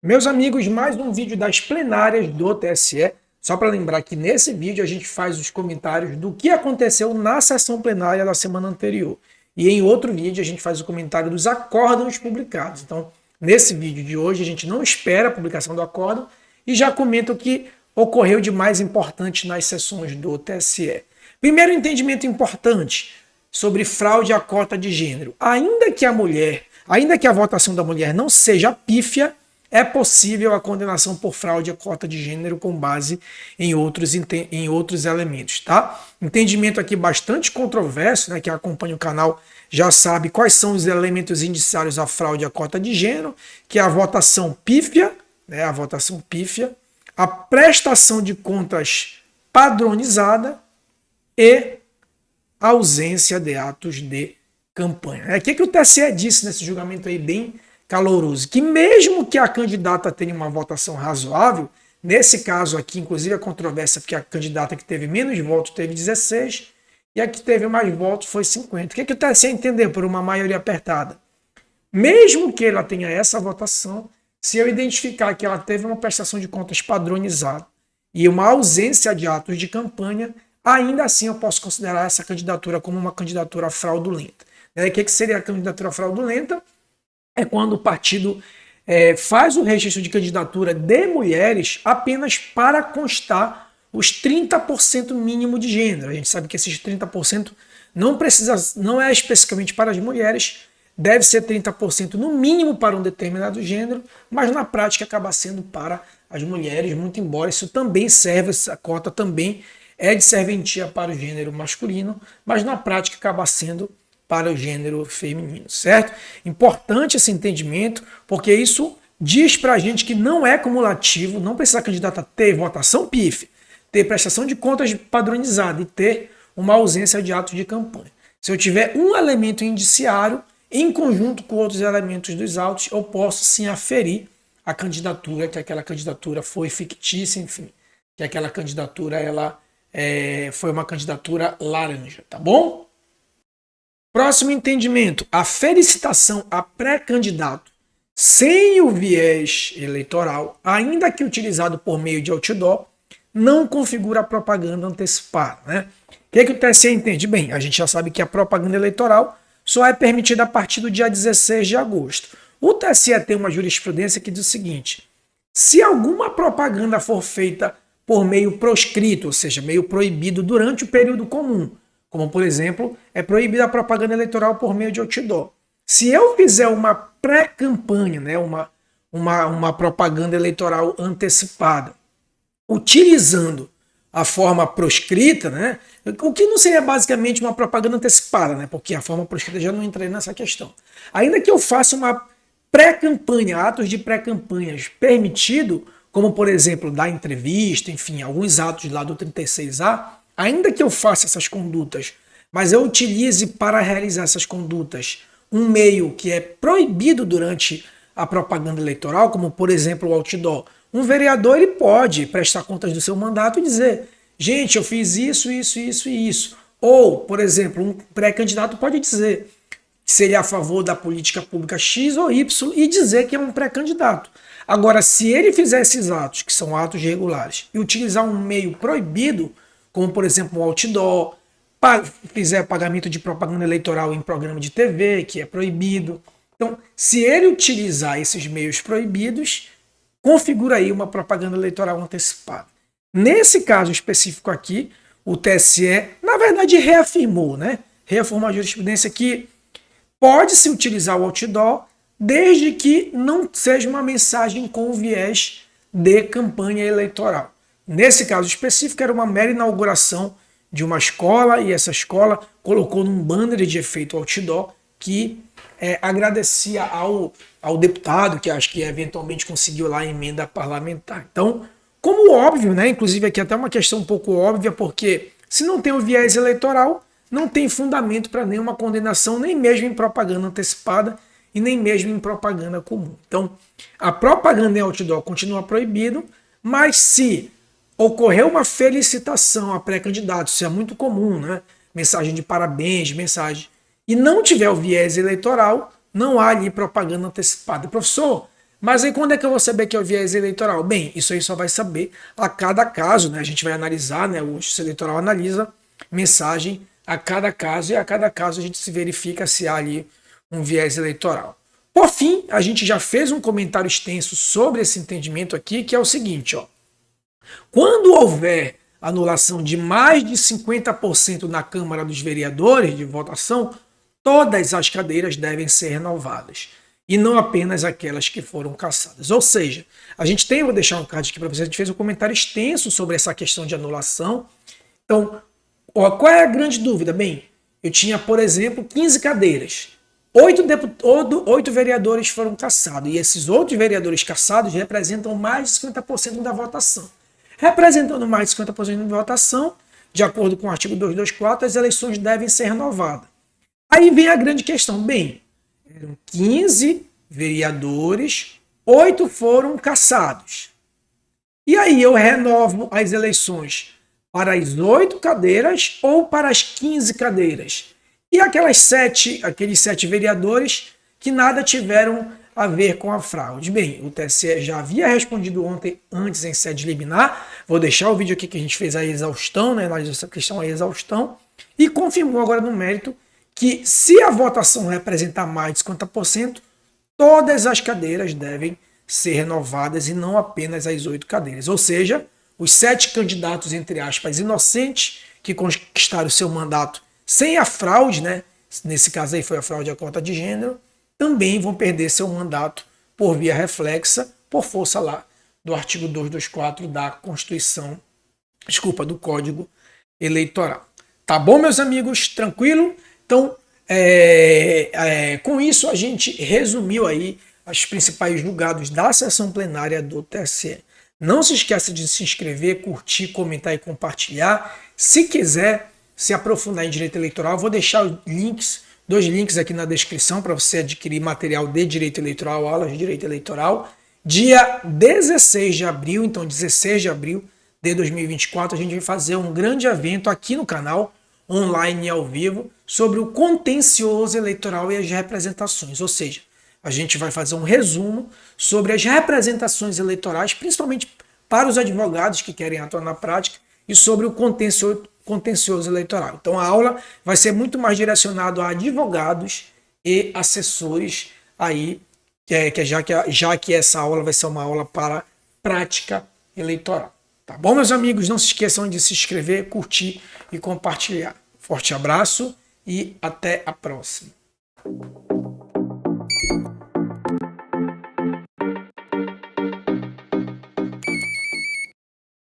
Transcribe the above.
Meus amigos, mais um vídeo das plenárias do TSE. Só para lembrar que nesse vídeo a gente faz os comentários do que aconteceu na sessão plenária da semana anterior. E em outro vídeo a gente faz o comentário dos acórdãos publicados. Então, nesse vídeo de hoje a gente não espera a publicação do acórdão e já comenta o que ocorreu de mais importante nas sessões do TSE. Primeiro entendimento importante sobre fraude à cota de gênero. Ainda que a votação da mulher não seja pífia, é possível a condenação por fraude à cota de gênero com base em outros elementos, tá? Entendimento aqui bastante controverso, né? Quem acompanha o canal já sabe quais são os elementos indiciários à fraude à cota de gênero, que é a votação pífia, né? A votação pífia, a prestação de contas padronizada e a ausência de atos de campanha. O que o TSE disse nesse julgamento aí bem caloroso? Que mesmo que a candidata tenha uma votação razoável, nesse caso aqui, inclusive a controvérsia, porque a candidata que teve menos votos teve 16 e a que teve mais votos foi 50. O que o TSE entendeu por uma maioria apertada? Mesmo que ela tenha essa votação, se eu identificar que ela teve uma prestação de contas padronizada e uma ausência de atos de campanha, ainda assim eu posso considerar essa candidatura como uma candidatura fraudulenta. O que seria a candidatura fraudulenta? É quando o partido faz o registro de candidatura de mulheres apenas para constar os 30% mínimo de gênero. A gente sabe que esses 30% não é especificamente para as mulheres, deve ser 30% no mínimo para um determinado gênero, mas na prática acaba sendo para as mulheres, muito embora isso também serve, essa cota também é de serventia para o gênero masculino, mas na prática acaba sendo para o gênero feminino, certo? Importante esse entendimento, porque isso diz para a gente que não é cumulativo, não precisa a candidata ter votação pífia, ter prestação de contas padronizada e ter uma ausência de atos de campanha. Se eu tiver um elemento indiciário, em conjunto com outros elementos dos autos, eu posso sim aferir a candidatura, que aquela candidatura foi fictícia, enfim, que aquela candidatura foi uma candidatura laranja, tá bom? Próximo entendimento, a felicitação a pré-candidato sem o viés eleitoral, ainda que utilizado por meio de outdoor, não configura propaganda antecipada, né? O que o TSE entende? Bem, a gente já sabe que a propaganda eleitoral só é permitida a partir do dia 16 de agosto. O TSE tem uma jurisprudência que diz o seguinte: se alguma propaganda for feita por meio proscrito, ou seja, meio proibido durante o período comum, como, por exemplo, é proibida a propaganda eleitoral por meio de outdoor. Se eu fizer uma pré-campanha, né, uma propaganda eleitoral antecipada, utilizando a forma proscrita, né, o que não seria basicamente uma propaganda antecipada, né, porque a forma proscrita já não entrei nessa questão. Ainda que eu faça uma pré-campanha, atos de pré-campanhas permitido, como, por exemplo, dar entrevista, enfim, alguns atos lá do 36A, ainda que eu faça essas condutas, mas eu utilize para realizar essas condutas um meio que é proibido durante a propaganda eleitoral, como por exemplo o outdoor, um vereador ele pode prestar contas do seu mandato e dizer: gente, eu fiz isso, isso, isso e isso. Ou, por exemplo, um pré-candidato pode dizer se ele é a favor da política pública X ou Y e dizer que é um pré-candidato. Agora, se ele fizer esses atos, que são atos regulares, e utilizar um meio proibido, como por exemplo o outdoor, fizer pagamento de propaganda eleitoral em programa de TV, que é proibido. Então, se ele utilizar esses meios proibidos, configura aí uma propaganda eleitoral antecipada. Nesse caso específico aqui, o TSE, na verdade, reafirmou, né? Reafirmou a jurisprudência que pode-se utilizar o outdoor desde que não seja uma mensagem com viés de campanha eleitoral. Nesse caso específico, era uma mera inauguração de uma escola e essa escola colocou num banner de efeito outdoor que agradecia ao deputado, que acho que eventualmente conseguiu lá a emenda parlamentar. Então, como óbvio, né? Inclusive aqui até uma questão um pouco óbvia, porque se não tem o viés eleitoral, não tem fundamento para nenhuma condenação, nem mesmo em propaganda antecipada e nem mesmo em propaganda comum. Então, a propaganda em outdoor continua proibido, mas se ocorreu uma felicitação a pré-candidato, isso é muito comum, né? Mensagem de parabéns, mensagem, e não tiver o viés eleitoral, não há ali propaganda antecipada. Professor, Mas aí quando é que eu vou saber que é o viés eleitoral? Bem, isso aí só vai saber a cada caso, né? A gente vai analisar, né? O Justiça Eleitoral analisa mensagem a cada caso e a cada caso a gente se verifica se há ali um viés eleitoral. Por fim, a gente já fez um comentário extenso sobre esse entendimento aqui, que é o seguinte, ó. Quando houver anulação de mais de 50% na Câmara dos Vereadores de votação, todas as cadeiras devem ser renovadas e não apenas aquelas que foram cassadas. Ou seja, a gente tem, vou deixar um card aqui para vocês, a gente fez um comentário extenso sobre essa questão de anulação. Então, qual é a grande dúvida? Bem, eu tinha, por exemplo, 15 cadeiras. 8 vereadores foram cassados, e esses outros vereadores cassados representam mais de 50% da votação. Representando mais de 50% da votação, de acordo com o artigo 224, as eleições devem ser renovadas. Aí vem a grande questão. Bem, eram 15 vereadores, 8 foram cassados. E aí eu renovo as eleições para as 8 cadeiras ou para as 15 cadeiras? E aqueles 7 vereadores que nada tiveram a ver com a fraude. Bem, o TSE já havia respondido ontem, antes em sede liminar. Vou deixar o vídeo aqui que a gente fez a exaustão, né, analisou essa questão a exaustão, e confirmou agora no mérito que se a votação representar mais de 50%, todas as cadeiras devem ser renovadas e não apenas as 8 cadeiras. Ou seja, os 7 candidatos, entre aspas, inocentes, que conquistaram o seu mandato sem a fraude, né? Nesse caso aí foi a fraude à cota de gênero, também vão perder seu mandato por via reflexa, por força lá do artigo 224 da Constituição, do Código Eleitoral. Tá bom, meus amigos? Tranquilo? Então, com isso a gente resumiu aí os principais julgados da sessão plenária do TSE. Não se esqueça de se inscrever, curtir, comentar e compartilhar. Se quiser se aprofundar em direito eleitoral, eu vou deixar os links, 2 links aqui na descrição para você adquirir material de direito eleitoral, aulas de direito eleitoral. Dia 16 de abril, então 16 de abril de 2024, a gente vai fazer um grande evento aqui no canal, online e ao vivo, sobre o contencioso eleitoral e as representações. Ou seja, a gente vai fazer um resumo sobre as representações eleitorais, principalmente para os advogados que querem atuar na prática, e sobre o contencioso eleitoral. Então a aula vai ser muito mais direcionada a advogados e assessores aí, já que essa aula vai ser uma aula para prática eleitoral. Tá bom, meus amigos? Não se esqueçam de se inscrever, curtir e compartilhar. Forte abraço e até a próxima.